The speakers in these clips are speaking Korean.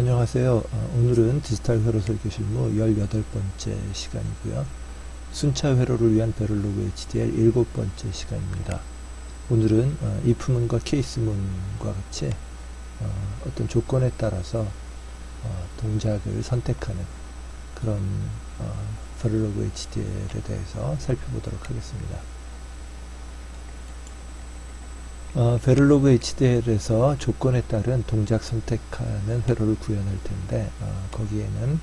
안녕하세요. 오늘은 디지털 회로 설계 실무 18번째 시간이고요. 순차 회로를 위한 베를로그 HDL 7번째 시간입니다. 오늘은 if문과 case문과 같이 어떤 조건에 따라서 동작을 선택하는 그런 베를로그 HDL에 대해서 살펴보도록 하겠습니다. 베를로그 HDL에서 조건에 따른 동작 선택하는 회로를 구현할 텐데 거기에는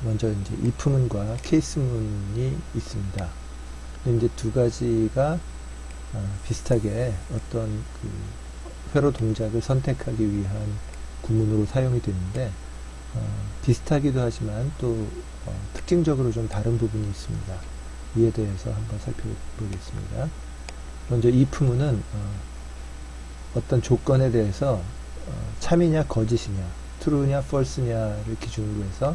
먼저 이제 if문과 case문이 있습니다. 이제 두 가지가 비슷하게 어떤 그 회로 동작을 선택하기 위한 구문으로 사용이 되는데 비슷하기도 하지만 또 특징적으로 좀 다른 부분이 있습니다. 이에 대해서 한번 살펴보겠습니다. 먼저 if문은 어떤 조건에 대해서 참이냐 거짓이냐, true냐 false냐를 기준으로 해서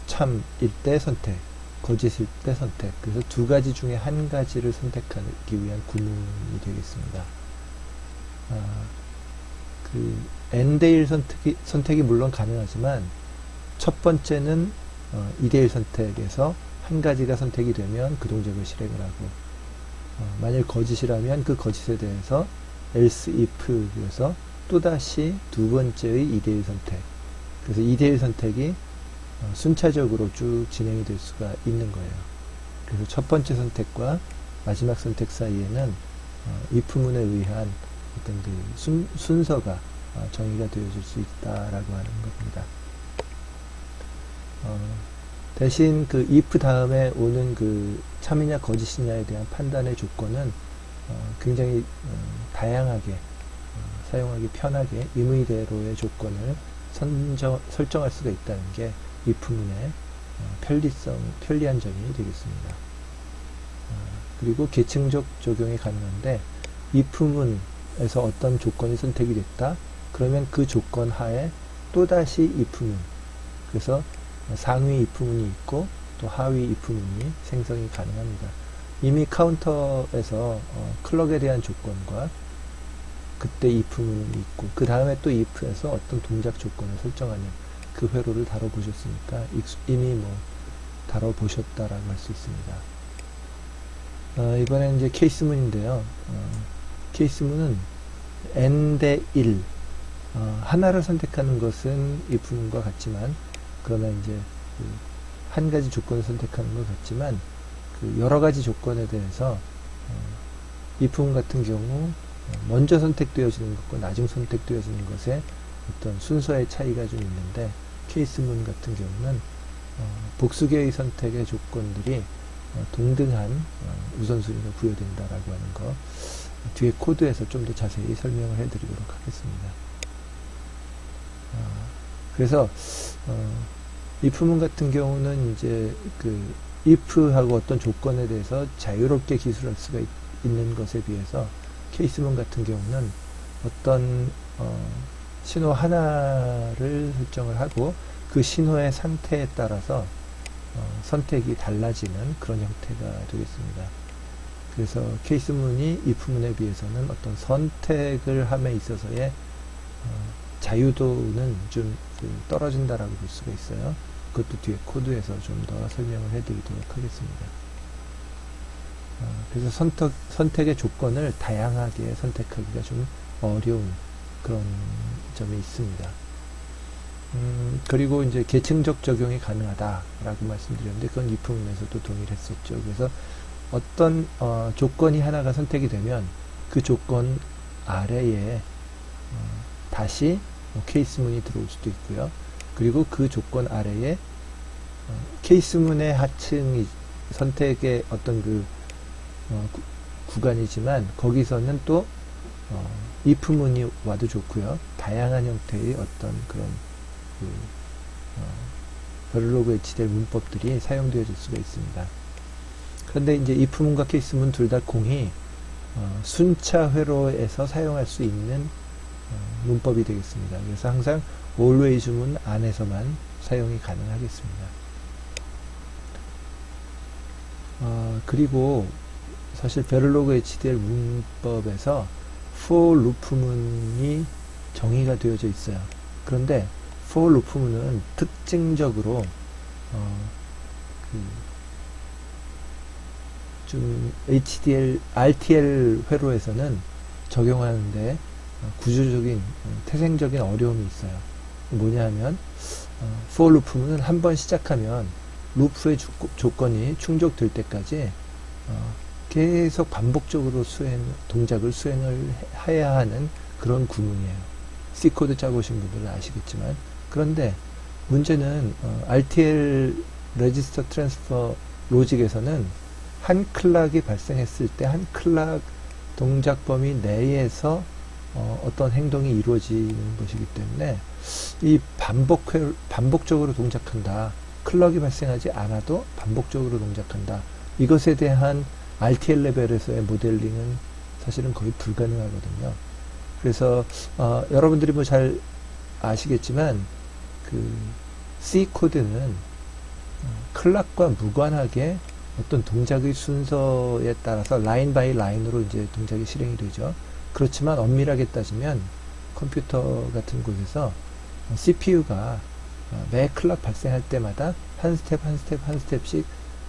참일 때 선택, 거짓일 때 선택, 그래서 두 가지 중에 한 가지를 선택하기 위한 구문이 되겠습니다. 그 n대1 선택이 물론 가능하지만 첫 번째는 2대1 선택에서 한 가지가 선택이 되면 그 동작을 실행을 하고, 만일 거짓이라면 그 거짓에 대해서 else if 그래서 또다시 두 번째의 2대1 선택, 그래서 2대1 선택이 순차적으로 쭉 진행이 될 수가 있는 거예요. 그래서 첫 번째 선택과 마지막 선택 사이에는 if문에 의한 어떤 그 순서가 정의가 되어질 수 있다라고 하는 겁니다. 대신 그 if 다음에 오는 그 참이냐 거짓이냐에 대한 판단의 조건은 굉장히 다양하게 사용하기 편하게 임의대로의 조건을 설정할 수가 있다는 게 if문의 편리한 점이 되겠습니다. 그리고 계층적 적용이 가능한데 if문에서 어떤 조건이 선택이 됐다 그러면 그 조건 하에 또다시 if문, 그래서 상위 if문이 있고 또 하위 if문이 생성이 가능합니다. 이미 카운터에서 클럭에 대한 조건과 그때 if문이 있고 그 다음에 또 if에서 어떤 동작 조건을 설정하는 그 회로를 다뤄보셨으니까 이미 뭐 다뤄보셨다라고 할 수 있습니다. 이번엔 이제 case문인데요. case문은 n대 1 하나를 선택하는 것은 if문과 같지만, 그러나 이제 한 가지 조건을 선택하는 것 같지만 그 여러 가지 조건에 대해서 if문 같은 경우 먼저 선택되어지는 것과 나중 선택되어지는 것에 어떤 순서의 차이가 좀 있는데, case문 같은 경우는 복수계의 선택의 조건들이 동등한 우선순위가 부여된다라고 하는 거 뒤에 코드에서 좀 더 자세히 설명을 해드리도록 하겠습니다. 그래서 if문 같은 경우는 이제 그 if하고 어떤 조건에 대해서 자유롭게 기술할 수가 있는 것에 비해서 case문 같은 경우는 어떤 신호 하나를 설정을 하고 그 신호의 상태에 따라서 선택이 달라지는 그런 형태가 되겠습니다. 그래서 case문이 if문에 비해서는 어떤 선택을 함에 있어서의 자유도는 좀 떨어진다라고 볼 수가 있어요. 그것도 뒤에 코드에서 좀 더 설명을 해드리도록 하겠습니다. 그래서 선택의 조건을 다양하게 선택하기가 좀 어려운 그런 점이 있습니다. 그리고 이제 계층적 적용이 가능하다라고 말씀드렸는데 그건 if문에서도 동일했었죠. 그래서 어떤 조건이 하나가 선택이 되면 그 조건 아래에 다시 case문이 들어올 수도 있고요. 그리고 그 조건 아래에 case문의 하층이 선택의 어떤 그 구간이지만 거기서는 또 if문이 와도 좋고요. 다양한 형태의 어떤 그런 베를로그 HDL 문법들이 사용되어질 수가 있습니다. 그런데 이제 if문과 case문 둘 다 공이 순차 회로에서 사용할 수 있는 문법이 되겠습니다. 그래서 항상 always문 안에서만 사용이 가능하겠습니다. 그리고 사실 베를로그 HDL 문법에서 for loop문이 정의가 되어져 있어요. 그런데 for 루프문은 특징적으로 좀 HDL, RTL 회로에서는 적용하는데 구조적인, 태생적인 어려움이 있어요. 뭐냐 하면 for 루프문은 한번 시작하면 루프의 조건이 충족될 때까지 계속 반복적으로 동작을 수행을 해야 하는 그런 구문이에요. C코드 짜보신 분들은 아시겠지만, 그런데 문제는 RTL 레지스터 트랜스퍼 로직에서는 한 클락이 발생했을 때 한 클락 동작 범위 내에서 어떤 행동이 이루어지는 것이기 때문에 이 반복적으로 동작한다, 클럭이 발생하지 않아도 반복적으로 동작한다, 이것에 대한 RTL 레벨에서의 모델링은 사실은 거의 불가능하거든요. 그래서 여러분들이 뭐 잘 아시겠지만 그 C 코드는 클락과 무관하게 어떤 동작의 순서에 따라서 라인 바이 라인으로 이제 동작이 실행이 되죠. 그렇지만 엄밀하게 따지면 컴퓨터 같은 곳에서 CPU가 매 클락 발생할 때마다 한 스텝 한 스텝 한 스텝씩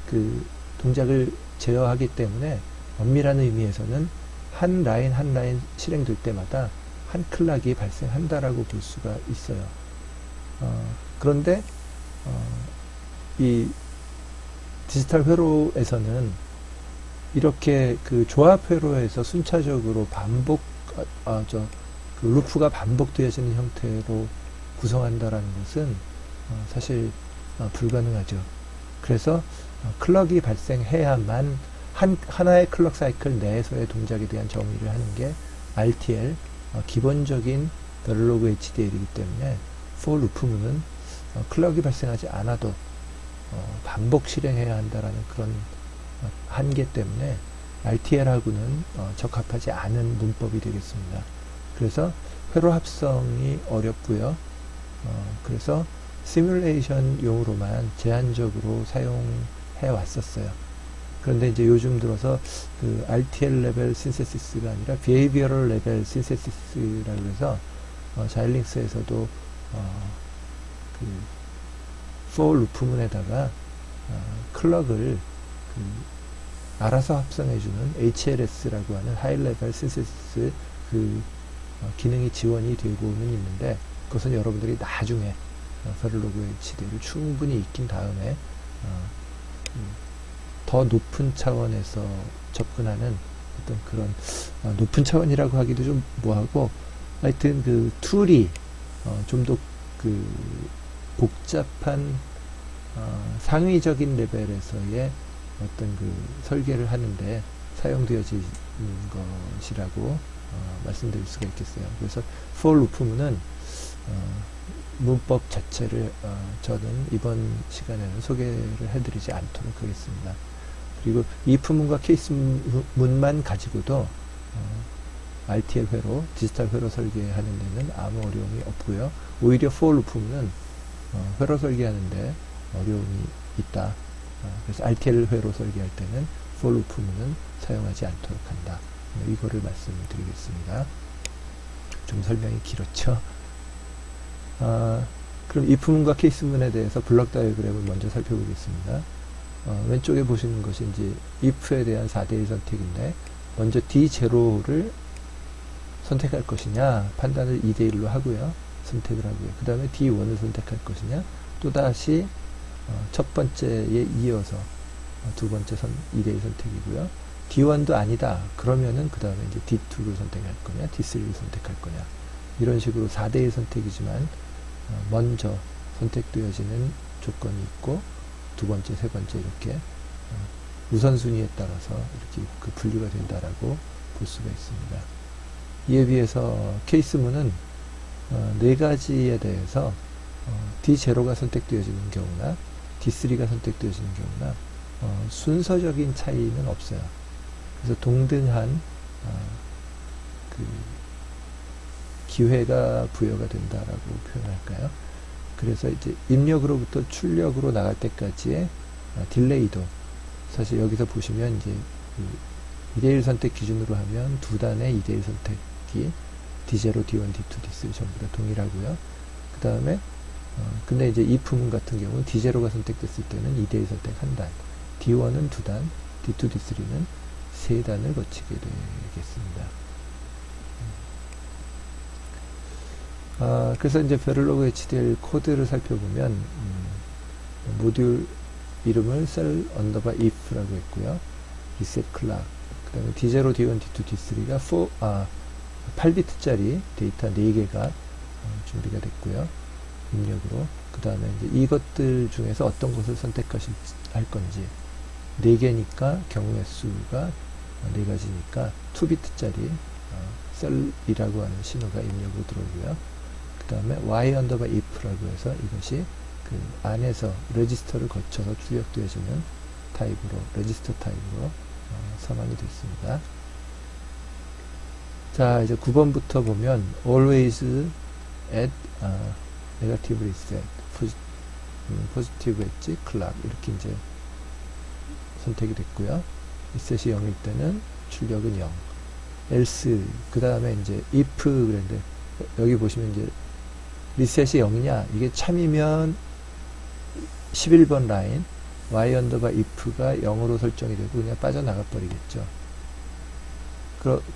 그 동작을 제어하기 때문에 엄밀한 의미에서는 한 라인 한 라인 실행될 때마다 한 클락이 발생한다라고 볼 수가 있어요. 그런데 이 디지털 회로에서는 이렇게 그 조합 회로에서 순차적으로 그 루프가 반복되어지는 형태로 구성한다라는 것은 사실 불가능하죠. 그래서 클럭이 발생해야만 하나의 클럭 사이클 내에서의 동작에 대한 정의를 하는 게 RTL, 기본적인 베를로그 HDL이기 때문에 for 루프문은 클럭이 발생하지 않아도 반복 실행해야 한다라는 그런 한계 때문에 RTL하고는 적합하지 않은 문법이 되겠습니다. 그래서 회로 합성이 어렵고요. 그래서 시뮬레이션용으로만 제한적으로 사용해 왔었어요. 그런데 이제 요즘 들어서 그 RTL 레벨 신세시스가 아니라 비헤이비어럴 레벨 신세시스라고 해서 자일링스에서도 그 for 루프문에다가 클럭을 알아서 합성해주는 HLS라고 하는 하이 레벨 신세시스 기능이 지원이 되고는 있는데, 그것은 여러분들이 나중에 베를로그 HD를 충분히 익힌 다음에 더 높은 차원에서 접근하는 어떤 그런 높은 차원이라고 하기도 좀 뭐하고, 하여튼 그 툴이 좀 더 그 복잡한 상위적인 레벨에서의 어떤 그 설계를 하는데 사용되어지는 것이라고 말씀드릴 수가 있겠어요. 그래서 for 루프문은 문법 자체를 저는 이번 시간에는 소개를 해드리지 않도록 하겠습니다. 그리고 if문과 case문만 가지고도 RTL 회로, 디지털 회로 설계하는 데는 아무 어려움이 없고요. 오히려 for 루프문은 회로 설계하는데 어려움이 있다. 그래서 RTL 회로 설계할 때는 for 루프문은 사용하지 않도록 한다. 이거를 말씀드리겠습니다. 좀 설명이 길었죠. 그럼 if문과 case문에 대해서 블록 다이어그램을 먼저 살펴보겠습니다. 왼쪽에 보시는 것이 이제 if에 대한 4대1 선택인데, 먼저 D0를 선택할 것이냐 판단을 2대1로 하고요. 선택을 하고요. 그 다음에 D1을 선택할 것이냐, 또다시 첫 번째에 이어서 두 번째 2대1 선택이고요. D1도 아니다 그러면은 그 다음에 이제 D2를 선택할 거냐, D3를 선택할 거냐, 이런 식으로 4대1 선택이지만 먼저 선택되어지는 조건이 있고, 두 번째, 세 번째 이렇게 우선순위에 따라서 이렇게 그 분류가 된다라고 볼 수가 있습니다. 이에 비해서 케이스문은 네 가지에 대해서 D0가 선택되어지는 경우나 D3가 선택되어지는 경우나 순서적인 차이는 없어요. 그래서 동등한 그 기회가 부여가 된다라고 표현할까요? 그래서 이제 입력으로부터 출력으로 나갈 때까지의 딜레이도, 사실 여기서 보시면 이제 2대1 선택 기준으로 하면 두 단의 2대1 선택이 D0, D1, D2, D3 전부 다 동일하고요. 그 다음에 근데 이제 if문 같은 경우는 D0가 선택됐을 때는 2대1 선택 한 단, D1은 2단, D2, D3는 3단을 거치게 되겠습니다. 그래서 이제 verilog HDL 코드를 살펴보면, 모듈 이름을 cell underbar if라고 했고요. reset clock. 그 다음에 D0, D1, D2, D3가 8비트짜리 데이터 4개가 준비가 됐고요. 입력으로. 그 다음에 이제 이것들 중에서 어떤 것을 할 건지. 4개니까 경우의 수가 4가지니까 2비트짜리 셀이라고 하는 신호가 입력으로 들어오고요. 그 다음에 y 언더바 if라고 해서 이것이 그 안에서 레지스터를 거쳐서 출력되어지는 타입으로, 레지스터 타입으로 선언이 됐습니다. 자, 이제 9번부터 보면 always at negative reset, positive 엣지, clock 이렇게 이제 선택이 됐고요. 리셋이 0일 때는 출력은 0. else 그 다음에 이제 if 그랬는데 여기 보시면 이제 리셋이 0이냐 이게 참이면 11번 라인 y 언더바 if가 0으로 설정이 되고 그냥 빠져나가 버리겠죠.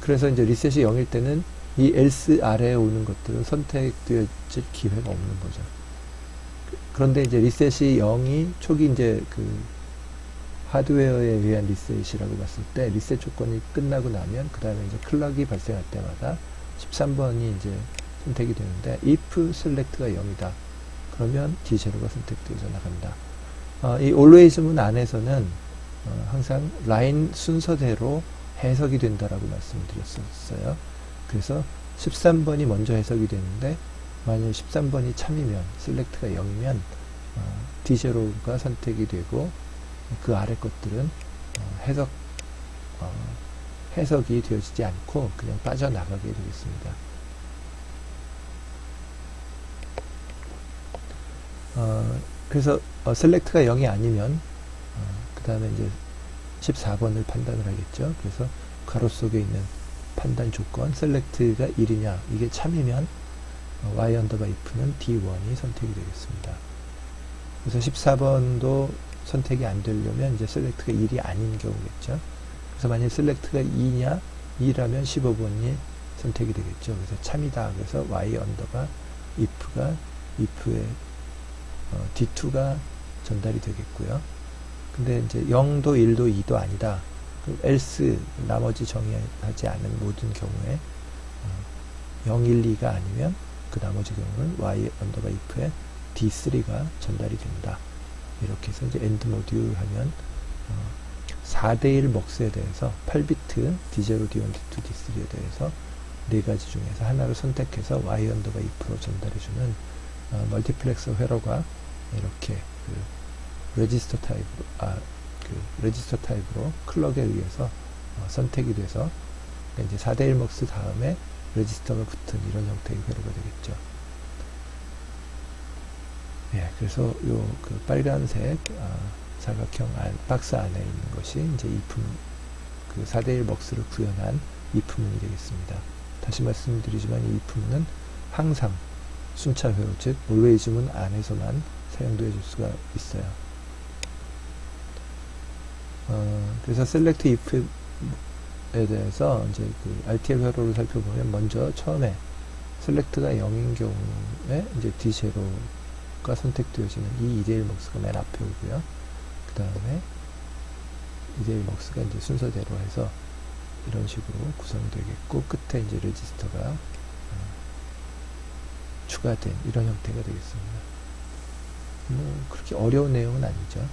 그래서 이제 리셋이 0일 때는 이 else 아래에 오는 것들은 선택되어질 기회가 없는 거죠. 그런데 이제 리셋이 0이 초기 이제 그 하드웨어에 의한 리셋이라고 봤을 때 리셋 조건이 끝나고 나면 그 다음에 이제 클럭이 발생할 때마다 13번이 이제 선택이 되는데 if select가 0이다. 그러면 D0가 선택되어서 나간다. 이 always문 안에서는 항상 라인 순서대로 해석이 된다라고 말씀을 드렸었어요. 그래서 13번이 먼저 해석이 되는데 만약 13번이 참이면 select가 0이면 D0가 선택이 되고 그 아래 것들은 해석이 되어지지 않고 그냥 빠져나가게 되겠습니다. 그래서 select가 0이 아니면 그 다음에 이제 14번을 판단을 하겠죠. 그래서 괄호 속에 있는 판단 조건 select가 1이냐 이게 참이면 y 언더바 if는 D1이 선택이 되겠습니다. 그래서 14번도 선택이 안 되려면 이제 select가 1이 아닌 경우겠죠. 그래서 만약 select가 2냐 2라면 15번이 선택이 되겠죠. 그래서 참이다. 그래서 y 언더바 if가 if의 D2가 전달이 되겠고요. 근데 이제 0도 1도 2도 아니다. 그럼 else 나머지 정의하지 않은 모든 경우에 0, 1, 2가 아니면 그 나머지 경우는 y 언더바 if에 D3가 전달이 된다. 이렇게 해서 이제 end 모듈 하면 4대1 먹스에 대해서 8비트 D0, D1, D2, D3에 대해서 4가지 중에서 하나를 선택해서 y 언더바 if로 전달해주는 멀티플렉서 회로가 이렇게 레지스터 타입으로 클럭에 의해서 선택이 돼서 이제 4대1 먹스 다음에 레지스터가 붙은 이런 형태의 회로가 되겠죠. 예, 그래서 요 그 빨간색 사각형 박스 안에 있는 것이 이제 그 4대1 먹스를 구현한 if문이 되겠습니다. 다시 말씀드리지만 이 if문은 항상 순차 회로, 즉 always문 안에서만 사용되어 줄 수가 있어요. 그래서 select if에 대해서 이제 그 RTL 회로를 살펴보면 먼저 처음에 select가 0인 경우에 이제 D0가 선택되어지는 이 2대1 먹스가 맨 앞에 오고요. 그 다음에 2대1 먹스가 이제 순서대로 해서 이런 식으로 구성되겠고 끝에 이제 레지스터가 추가된 이런 형태가 되겠습니다. 뭐 그렇게 어려운 내용은 아니죠.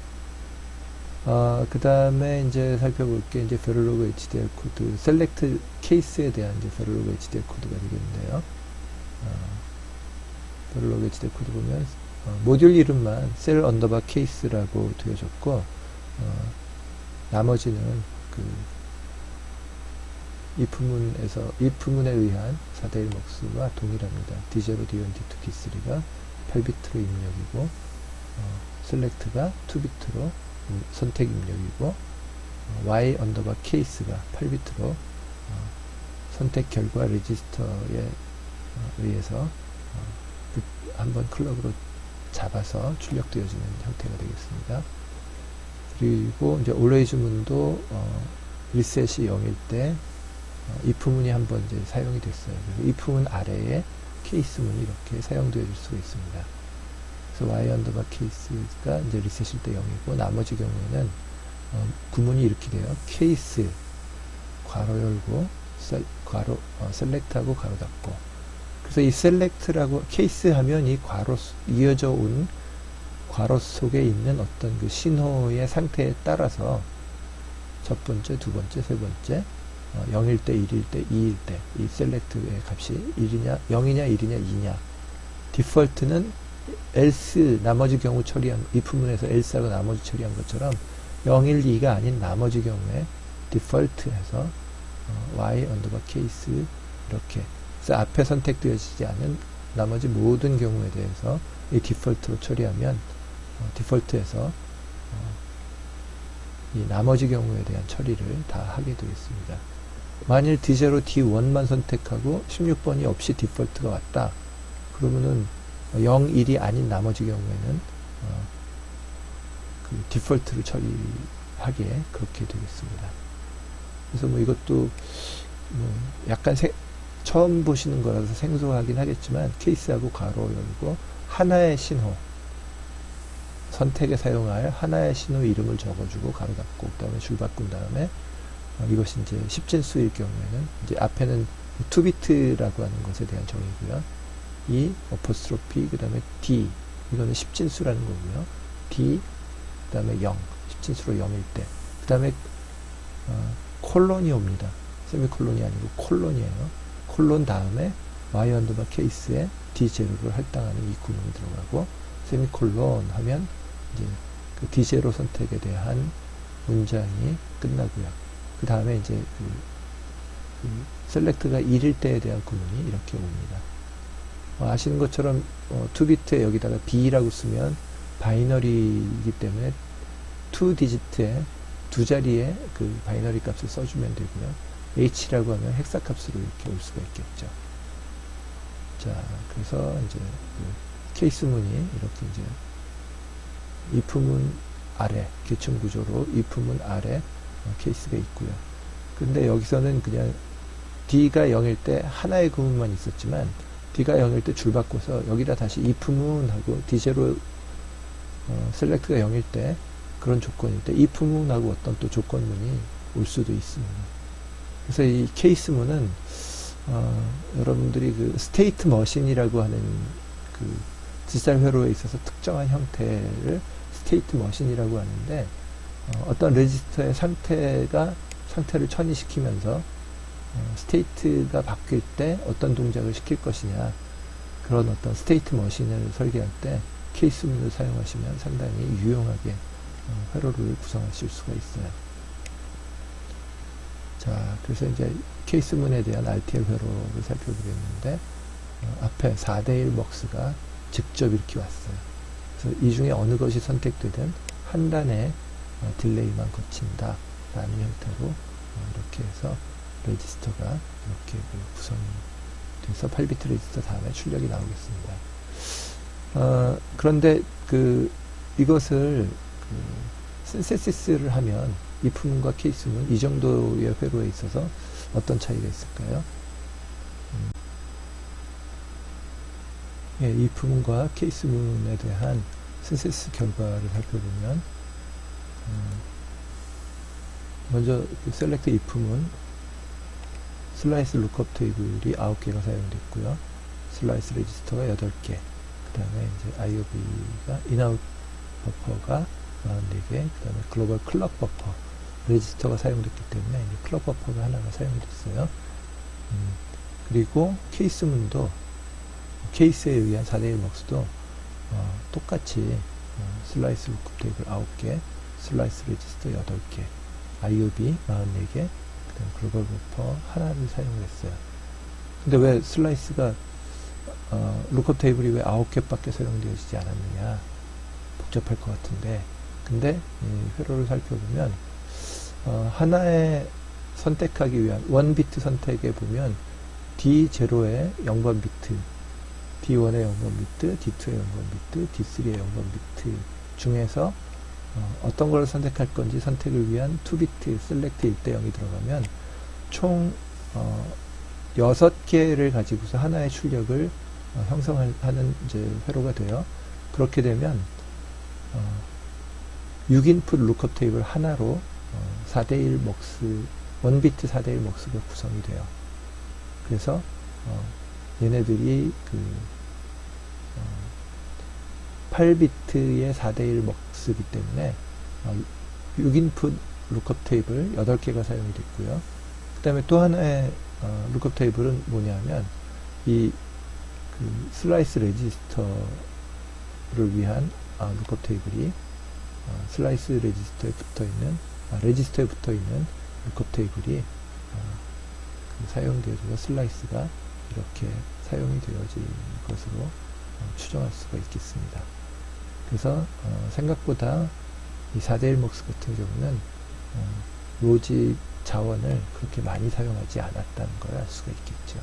그 다음에 이제 살펴볼 게 이제 verilog HDL 코드, select 케이스에 대한 이제 verilog HDL 코드가 되겠는데요. verilog HDL 코드 보면 모듈 이름만 cell 언더바 case라고 되어졌고 나머지는 그 if문에 의한 4대1 먹스와 동일합니다. D0, D1, D2, D3가 8비트로 입력이고 select가 2비트로 선택 입력이고 y 언더바 case가 8비트로 선택 결과 레지스터에 의해서 한번 클럭으로 잡아서 출력되어지는 형태가 되겠습니다. 그리고 이제 always 문도 리셋이 0일 때 if 문이 한번 이제 사용이 됐어요. 그래서 if 문 아래에 케이스 문이 이렇게 사용되어질 수가 있습니다. 그래서 y 언더바 케이스가 이제 리셋일 때 0이고, 나머지 경우에는 구문이 이렇게 돼요. 케이스 괄호 열고 셀렉트하고 괄호 닫고. 그래서 이 셀렉트라고 케이스 하면 이 괄호 이어져 온 괄호 속에 있는 어떤 그 신호의 상태에 따라서 첫 번째, 두 번째, 세 번째 0일 때, 1일 때, 2일 때 이 셀렉트의 값이 1이냐, 0이냐, 1이냐, 2냐. 디폴트는 else 나머지 경우 처리한 if문에서 else하고 나머지 처리한 것처럼 0, 1, 2가 아닌 나머지 경우에 디폴트해서 y 언더바 케이스 이렇게. 그래서 앞에 선택되어지지 않은 나머지 모든 경우에 대해서 이 디폴트로 처리하면 디폴트에서 이 나머지 경우에 대한 처리를 다 하게 되겠습니다. 만일 D0, D1만 선택하고 16번이 없이 디폴트가 왔다. 그러면은 0, 1이 아닌 나머지 경우에는 그 디폴트를 처리하게 그렇게 되겠습니다. 그래서 뭐 이것도 뭐 약간 처음 보시는 거라서 생소하긴 하겠지만 케이스하고 괄호 열고 하나의 신호 선택에 사용할 하나의 신호 이름을 적어주고 가로 닫고 그 다음에 줄 바꾼 다음에 이것이 이제 10진수일 경우에는 이제 앞에는 2비트라고 하는 것에 대한 정의고요. 이 어포스트로피 그 다음에 D 이거는 10진수라는 거고요. D 그 다음에 0 10진수로 0일 때 그 다음에 콜론이 옵니다. 세미콜론이 아니고 콜론이에요. 콜론 다음에 y 언더바 케이스에 D0를 할당하는 이 구문이 들어가고 세미콜론 하면 이제 그 D0 선택에 대한 문장이 끝나고요. 그 다음에 이제 그 셀렉트가 1일 때에 대한 구문이 이렇게 옵니다. 아시는 것처럼 2비트에 여기다가 B라고 쓰면 바이너리이기 때문에 2디지트에 두 자리의 그 바이너리 값을 써주면 되고요. H라고 하면 헥사 값으로 이렇게 올 수가 있겠죠. 자, 그래서 이제 그 케이스 문이 이렇게 이제 if 문 아래 계층 구조로 if 문 아래 케이스가 있고요. 근데 여기서는 그냥 D가 0일 때 하나의 구문만 있었지만 D가 0일 때 줄 바꿔서 여기다 다시 if 문하고 D0 셀렉트가 0일 때 그런 조건일 때 if 문하고 어떤 또 조건문이 올 수도 있습니다. 그래서 이 케이스 문은 여러분들이 그 스테이트 머신이라고 하는 그 디지털 회로에 있어서 특정한 형태를 스테이트 머신이라고 하는데 어떤 레지스터의 상태를 천이시키면서 스테이트가 바뀔 때 어떤 동작을 시킬 것이냐 그런 어떤 스테이트 머신을 설계할 때 케이스 문을 사용하시면 상당히 유용하게 회로를 구성하실 수가 있어요. 자, 그래서 이제 케이스 문에 대한 RTL 회로를 살펴보겠는데 앞에 4대1 먹스가 직접 이렇게 왔어요. 그래서 이 중에 어느 것이 선택되든 한 단의 딜레이만 거친다 라는 형태로 이렇게 해서 레지스터가 이렇게 구성이 돼서 8비트 레지스터 다음에 출력이 나오겠습니다. 그런데 이것을 신세시스를 하면 if문과 케이스문 이 정도의 회로에 있어서 어떤 차이가 있을까요? 예, if문과 케이스문에 대한 신세시스 결과를 살펴보면 먼저 셀렉트 if문 슬라이스 룩업 테이블이 9개가 사용됐고요. 슬라이스 레지스터가 8개 그 다음에 이제 IOB가 인아웃 버퍼가 44개 그 다음에 글로벌 클럭 버퍼 레지스터가 사용됐기 때문에 이제 클럭 버퍼가 하나가 사용됐어요. 그리고 케이스문도 케이스에 의한 4대1 먹스도 똑같이 슬라이스 룩업 테이블 9개 슬라이스 레지스터 8개 IOB 44개 그 다음 글로벌 버퍼 하나를 사용했어요. 근데 왜 슬라이스가 룩업 테이블이 왜 9개밖에 사용되어지지 않았느냐 복잡할 것 같은데 근데 이 회로를 살펴보면 하나의 선택하기 위한 1비트 선택에 보면 D0의 0번 비트 D1의 0번 비트, D2의 0번 비트, D3의 0번 비트 중에서 어떤 걸 선택할 건지 선택을 위한 2비트 셀렉트 1대 0이 들어가면 총 6개를 가지고서 하나의 출력을 형성하는 이제 회로가 돼요. 그렇게 되면 6인풋 루크업 테이블 하나로 4대1 먹스, 1비트 4대1 먹스가 구성이 돼요. 그래서 얘네들이 그 8비트의 4대1 먹스이기 때문에 6인풋 루크업 테이블 8개가 사용이 됐고요. 그 다음에 또 하나의 루크업 테이블은 뭐냐면 이 그 슬라이스 레지스터를 위한 루크업 테이블이 슬라이스 레지스터에 붙어있는 레지스터에 붙어있는 루크업 테이블이 사용되어서 슬라이스가 이렇게 사용이 되어진 것으로 추정할 수가 있겠습니다. 그래서 생각보다 이 4대1 먹스 같은 경우는 로직 자원을 그렇게 많이 사용하지 않았다는 걸 알 수가 있겠죠.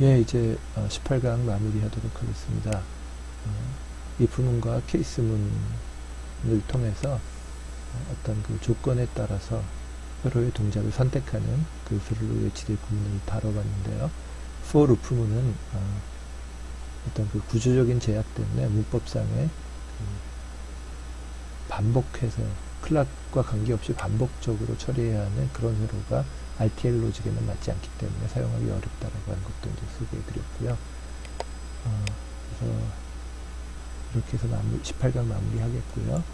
예, 이제 18강 마무리하도록 하겠습니다. if문과 케이스문을 통해서 어떤 그 조건에 따라서 회로의 동작을 선택하는 그 verilog HDL 구문을 다뤄봤는데요. for loop문은 어떤 그 구조적인 제약 때문에 문법상의 반복해서 클락과 관계없이 반복적으로 처리해야 하는 그런 회로가 RTL 로직에는 맞지 않기 때문에 사용하기 어렵다라고 하는 것도 이제 소개해 드렸고요. 그래서 이렇게 해서 18강 마무리 하겠고요.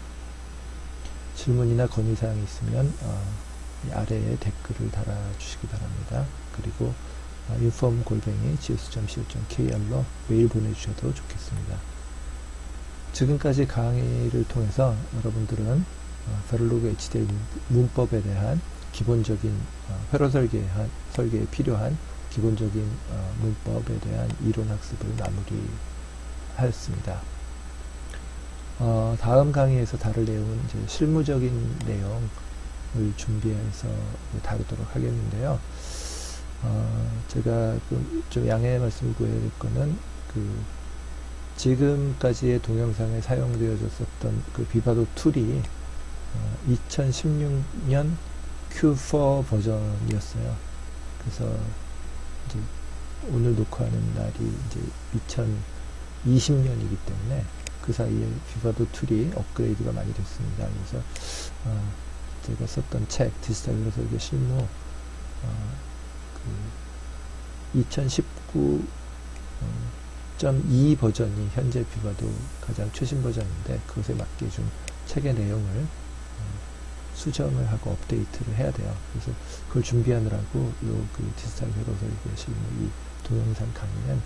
질문이나 건의사항이 있으면 이 아래에 댓글을 달아주시기 바랍니다. 그리고 inform@geos.co.kr로 메일 보내주셔도 좋겠습니다. 지금까지 강의를 통해서 여러분들은 verilog HDL 문법에 대한 기본적인 회로 설계에 필요한 기본적인 문법에 대한 이론 학습을 마무리하였습니다. 다음 강의에서 다룰 내용은 이제 실무적인 내용을 준비해서 다루도록 하겠는데요. 제가 좀 양해의 말씀을 구해야 될 거는 지금까지의 동영상에 사용되어졌었던 그 비바도 툴이 2016년 Q4 버전이었어요. 그래서 이제 오늘 녹화하는 날이 이제 2020년이기 때문에 그 사이에 비바도 툴이 업그레이드가 많이 됐습니다. 그래서 제가 썼던 책 디지털 회로 설계 실무 2019.2 버전이 현재 비바도 가장 최신 버전인데 그것에 맞게 좀 책의 내용을 수정을 하고 업데이트를 해야 돼요. 그래서 그걸 준비하느라고 그 디지털 회로 설계 실무 이 동영상 강의는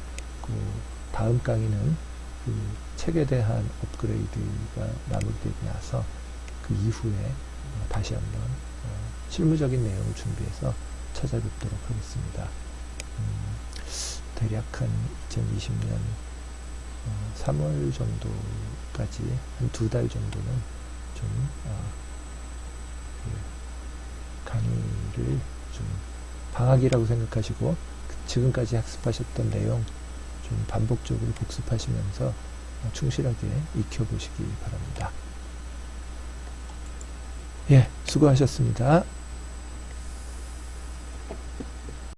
다음 강의는 그 책에 대한 업그레이드가 마무리되고 나서 그 이후에 다시 한번 실무적인 내용을 준비해서 찾아뵙도록 하겠습니다. 대략 한 2020년 3월 정도까지 한 2달 정도는 좀 강의를 좀 방학이라고 생각하시고 지금까지 학습하셨던 내용 좀 반복적으로 복습하시면서 충실하게 익혀보시기 바랍니다. 예, 수고하셨습니다.